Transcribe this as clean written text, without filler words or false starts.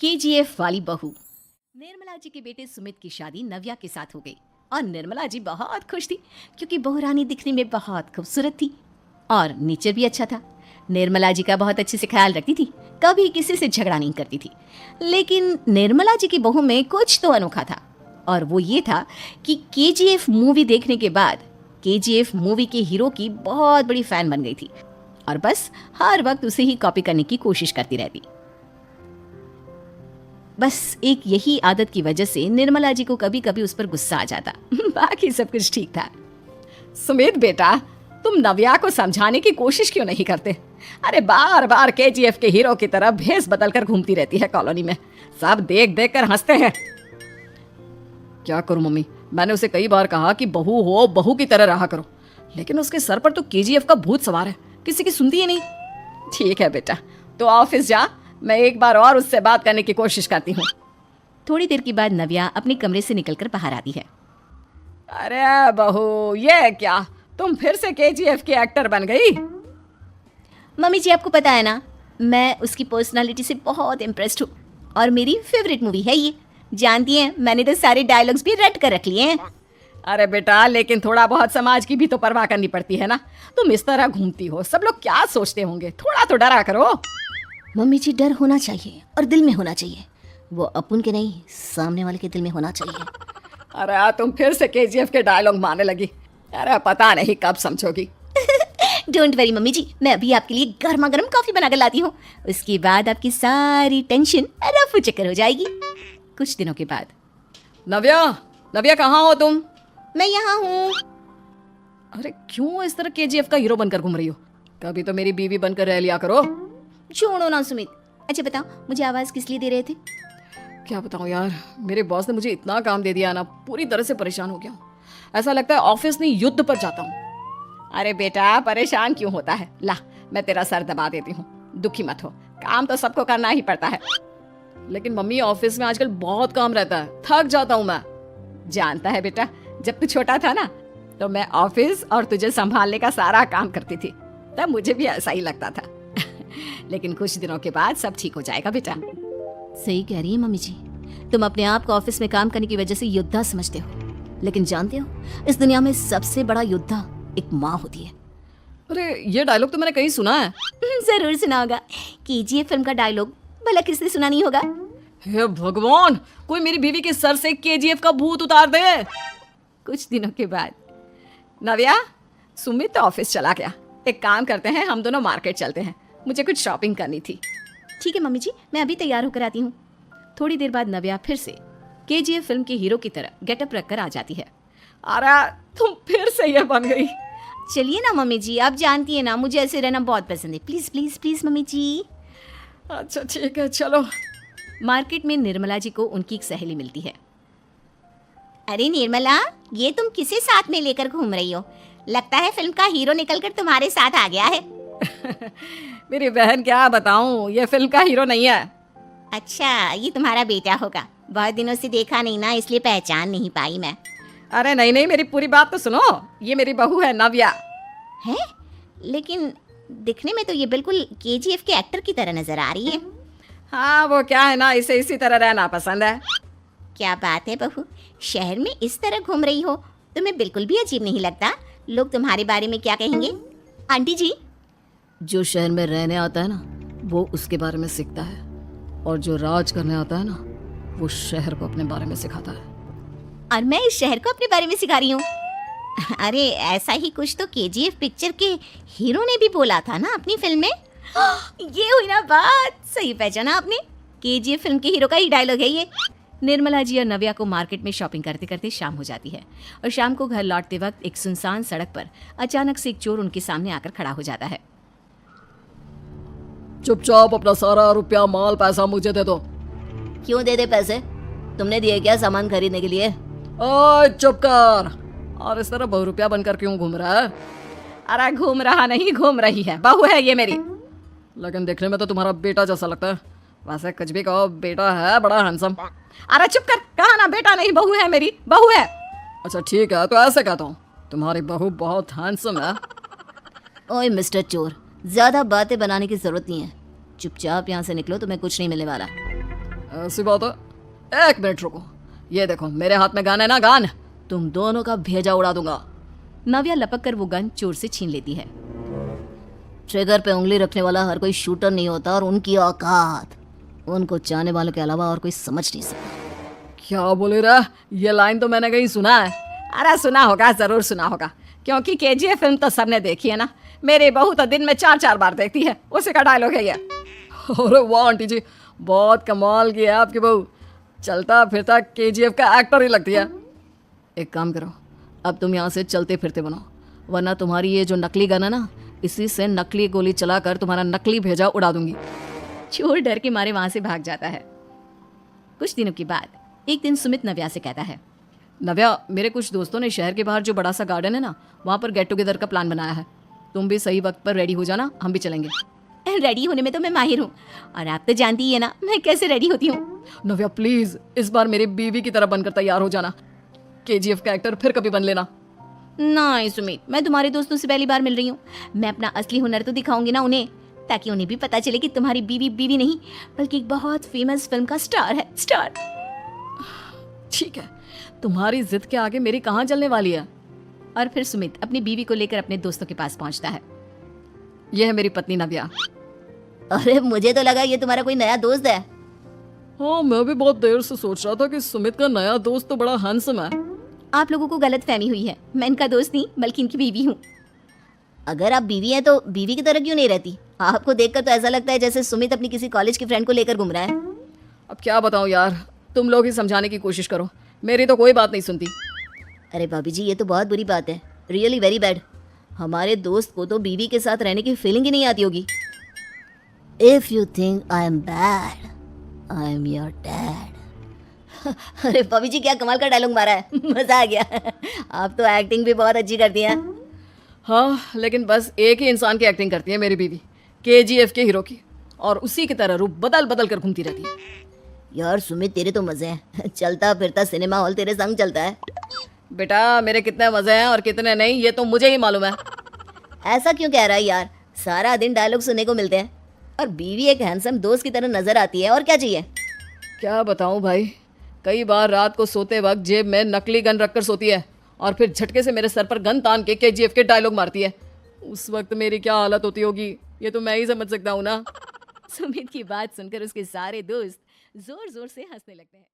KGF वाली बहू। निर्मला जी के बेटे सुमित की शादी नव्या के साथ हो गई और निर्मला जी बहुत खुश थी क्योंकि बहू रानी दिखने में बहुत खूबसूरत थी और नेचर भी अच्छा था। निर्मला जी का बहुत अच्छे से ख्याल रखती थी, कभी किसी से झगड़ा नहीं करती थी। लेकिन निर्मला जी की बहू में कुछ तो अनोखा था और वो ये था कि केजीएफ मूवी देखने के बाद केजीएफ मूवी के हीरो की बहुत बड़ी फैन बन गई थी और बस हर वक्त उसे ही कॉपी करने की कोशिश करती रहती। बस एक यही आदत की वजह से निर्मला जी को कभी कभी उस पर गुस्सा आ जाता। बाकी सब कुछ ठीक था। सुमित बेटा, तुम नव्या को समझाने की कोशिश क्यों नहीं करते? अरे बार बार केजीएफ के हीरो की तरह भेस बदलकर घूमती रहती है कॉलोनी में, सब देख देख कर हंसते हैं। क्या करूं मम्मी, मैंने उसे कई बार कहा कि बहू हो, बहू की तरह रहा करो, लेकिन उसके सर पर तो केजीएफ का भूत सवार है, किसी की सुनती ही नहीं। ठीक है बेटा, तो ऑफिस जा, मैं एक बार और उससे बात करने की कोशिश करती हूँ। थोड़ी देर के बाद नव्या अपने कमरे से निकलकर बाहर आती है। अरे बहू, ये क्या, तुम फिर से केजीएफ की एक्टर बन गई? मम्मी जी, आपको पता है ना, मैं उसकी पर्सनालिटी से बहुत इम्प्रेस्ड हूँ और मेरी फेवरेट मूवी है ये। जानती हैं, मैंने तो सारे डायलॉग्स भी रट कर रख लिए हैं। अरे बेटा, लेकिन थोड़ा बहुत समाज की भी तो परवाह करनी पड़ती है ना। तुम इस तरह घूमती हो, सब लोग क्या सोचते होंगे, थोड़ा तो डरा करो। मम्मी जी, डर होना चाहिए और दिल में होना चाहिए, वो अपन के नहीं, सामने वाले के दिल में होना चाहिए। अरे तुम फिर से केजीएफ के डायलॉग मारने लगी। अरे पता नहीं कब समझोगी। डोंट वरी मम्मी जी, मैं अभी आपके लिए गर्मा गर्म कॉफी बनाकर लाती हूँ, उसके बाद आपकी सारी टेंशन रफू चक्कर हो जाएगी। कुछ दिनों के बाद। नव्या कहाँ हो तुम? मैं यहाँ हूँ। अरे क्यों इस तरह केजीएफ का हीरो बनकर घूम रही हो? कभी तो मेरी बीवी बनकर रह लिया करो। छोड़ो ना सुमित। अच्छा बताओ, मुझे आवाज किस लिए दे रहे थे? क्या बताऊं यार, मेरे बॉस ने मुझे इतना काम दे दिया ना, पूरी तरह से परेशान हो गया हूँ। ऐसा लगता है ऑफिस नहीं युद्ध पर जाता हूँ। अरे बेटा, परेशान क्यों होता है, ला मैं तेरा सर दबा देती हूँ, दुखी मत हो, काम तो सबको करना ही पड़ता है। लेकिन मम्मी, ऑफिस में आजकल बहुत काम रहता है, थक जाता हूँ मैं। जानता है बेटा, जब तू छोटा था ना, तो मैं ऑफिस और तुझे संभालने का सारा काम करती थी, तब मुझे भी ऐसा ही लगता था। लेकिन कुछ दिनों के बाद सब ठीक हो जाएगा बेटा। सही कह रही है मम्मी जी, तुम अपने आप को ऑफिस में काम करने की वजह से योद्धा समझते हो, लेकिन जानते हो, इस दुनिया में सबसे बड़ा योद्धा एक माँ होती है। अरे ये डायलॉग तो मैंने कहीं सुना है। जरूर सुना होगा, केजीएफ फिल्म का डायलॉग, भला किसने सुना नहीं होगा। हे भगवान, कोई मेरी बीवी के सर से केजीएफ का भूत उतार दे। कुछ दिनों के बाद। नव्या, सुमित तो ऑफिस चला गया, एक काम करते हैं, हम दोनों मार्केट चलते हैं, मुझे कुछ शॉपिंग करनी थी। ठीक है मम्मी जी, मैं अभी तैयार होकर आती हूँ। थोड़ी देर बाद नव्या फिर से केजीएफ फिल्म के हीरो की तरह गेटअप रखकर आ जाती है। अरे तुम फिर से ये बन गई। चलिए ना मम्मी जी, आप जानती है ना, मुझे ऐसे रहना बहुत पसंद है। प्लीज प्लीज प्लीज मम्मी जी। अच्छा ठीक है, चलो। मार्केट में निर्मला जी को उनकी एक सहेली मिलती है। अरे निर्मला, ये तुम किसे साथ में लेकर घूम रही हो? लगता है फिल्म का हीरो निकलकर तुम्हारे साथ आ गया है। मेरी बहन, क्या बताऊं, ये फिल्म का हीरो नहीं है। अच्छा, ये तुम्हारा बेटा होगा, बहुत दिनों से देखा नहीं ना, इसलिए पहचान नहीं पाई मैं। अरे नहीं नहीं, मेरी पूरी बात तो सुनो, ये मेरी बहू है नव्या। है? लेकिन दिखने में तो ये बिल्कुल केजीएफ के एक्टर की तरह नजर आ रही है। हाँ, वो क्या है ना, इसे इसी तरह रहना पसंद है। क्या बात है बहू, शहर में इस तरह घूम रही हो, तुम्हें बिल्कुल भी अजीब नहीं लगता? लोग तुम्हारे बारे में क्या कहेंगे? आंटी जी, जो शहर में रहने आता है ना, वो उसके बारे में सीखता है, और जो राज करने आता है ना, वो शहर को अपने बारे में सिखाता है। और मैं इस शहर को अपने बारे में सिखा रही हूँ। अरे ऐसा ही कुछ तो केजीएफ पिक्चर के हीरो ने भी बोला था ना अपनी फिल्म में। ये हुई ना बात, सही पहचाना आपने, केजीएफ फिल्म के हीरो का ही डायलॉग है ये। निर्मला जी और नव्या को मार्केट में शॉपिंग करते करते शाम हो जाती है और शाम को घर लौटते वक्त एक सुनसान सड़क पर अचानक से एक चोर उनके सामने आकर खड़ा हो जाता है। चुपचाप अपना सारा रुपया, माल, पैसा मुझे दे दो। क्यों दे दे पैसे? तुमने दिए क्या सामान खरीदने के लिए? ओए चुप कर। और इस तरह बहुरुपया बनकर क्यों घूम रहा है? अरे घूम रहा नहीं, घूम रही है, बहू है ये मेरी। लेकिन देखने में तो तुम्हारा बेटा जैसा लगता है। वैसे कुछ भी कहो, बेटा है बड़ा हैंडसम। अरे चुप कर, कहा ना बेटा नहीं, बहू है मेरी, बहू है। अच्छा ठीक है, तो ऐसे कहता हूँ, तुम्हारी बहू बहुत हैंडसम है। ओए मिस्टर चोर, ज्यादा बातें बनाने की जरूरत नहीं है, चुपचाप यहाँ से निकलो, तुम्हें कुछ नहीं मिलने वाला। ऐसी बात है, एक मिनट रुको, ये देखो मेरे हाथ में गन है ना, गन, तुम दोनों का भेजा उड़ा दूंगा। नव्या लपक कर वो गन चोर से छीन लेती है। ट्रिगर पे उंगली रखने वाला हर कोई शूटर नहीं होता, और उनकी औकात उनको चाहने वालों के अलावा और कोई समझ नहीं सकता। क्या बोले रहा, ये लाइन तो मैंने कहीं सुना है। अरे सुना होगा, जरूर सुना होगा, क्योंकि केजीएफ फिल्म तो सबने देखी है ना। मेरी बहू तो दिन में 4-4 बार देखती है, उसी का डायलॉग है ये। अरे वाह आंटी जी, बहुत कमाल की है आपकी बहू, चलता फिरता केजीएफ का एक्टर ही लगती है। एक काम करो, अब तुम यहाँ से चलते फिरते बनो, वरना तुम्हारी ये जो नकली गन है ना, इसी से नकली गोली चलाकर तुम्हारा नकली भेजा उड़ा दूंगी। चोर डर के मारे वहां से भाग जाता है। कुछ दिनों के बाद एक दिन सुमित नव्या से कहता है, नव्या, मेरे कुछ दोस्तों ने शहर के बाहर जो बड़ा सा गार्डन है ना, वहाँ पर गेट टुगेदर का प्लान बनाया है। तुम भी सही वक्त पर रेडी हो जाना, हम भी चलेंगे। रेडी होने में तो मैं माहिर हूँ, और आप तो जानती ही है ना मैं कैसे रेडी होती हूँ। नव्या प्लीज, इस बार मेरी बीवी की तरह बनकर तैयार हो जाना, केजीएफ का एक्टर फिर कभी बन लेना। नहीं सुमित, मैं तुम्हारे दोस्तों से पहली बार मिल रही हूँ, मैं अपना असली हुनर तो दिखाऊंगी ना उन्हें, ताकि उन्हें भी पता चले कि तुम्हारी बीवी बीवी नहीं बल्कि एक बहुत फेमस फिल्म का स्टार है, स्टार। ठीक है, तुम्हारी जिद के आगे मेरी कहाँ चलने वाली है। और फिर सुमित अपनी बीवी को लेकर अपने दोस्तों के पास पहुंचता है। यह है मेरी पत्नी नव्या। अरे मुझे तो लगा ये तुम्हारा कोई नया दोस्त है। हाँ, मैं भी बहुत देर से सोच रहा था कि सुमित का नया दोस्त तो बड़ा हैंडसम है। आप लोगों को गलत फहमी हुई है, मैं इनका दोस्त नहीं बल्कि इनकी बीवी हूँ। अगर आप बीवी हैं तो बीवी की तरह क्यों नहीं रहती? आपको देखकर तो ऐसा लगता है जैसे सुमित अपनी किसी कॉलेज की फ्रेंड को लेकर घूम रहा है। अब क्या बताऊं यार, तुम लोग ही समझाने की कोशिश करो, मेरी तो कोई बात नहीं सुनती। अरे भाभी जी, ये तो बहुत बुरी बात है, रियली वेरी बैड। हमारे दोस्त को तो बीवी के साथ रहने की फीलिंग ही नहीं आती होगी। If you think I am bad, I am your dad. अरे भाभी जी, क्या कमाल का डायलॉग मारा है, मजा आ गया। आप तो एक्टिंग भी बहुत अच्छी करती हैं। हाँ, लेकिन बस एक ही इंसान की एक्टिंग करती है मेरी बीवी, केजीएफ के हीरो की, और उसी की तरह रूप बदल बदल कर घूमती रहती है। यार सुमित, तेरे तो मजे हैं, चलता फिरता सिनेमा हॉल तेरे संग चलता है। बेटा, मेरे कितने मजे हैं और कितने नहीं ये तो मुझे ही मालूम है। ऐसा क्यों कह रहा है यार, सारा दिन डायलॉग सुनने को मिलते हैं, और बीवी एक हैंडसम दोस्त की तरह नजर आती है, और क्या चाहिए। क्या बताऊं भाई, कई बार रात को सोते वक्त जेब में नकली गन रखकर सोती है, और फिर झटके से मेरे सर पर गन तान के केजीएफ के डायलॉग मारती है। उस वक्त मेरी क्या हालत होती होगी ये तो मैं ही समझ सकता हूँ ना। सुमित की बात सुनकर उसके सारे दोस्त जोर जोर से हंसने लगते हैं।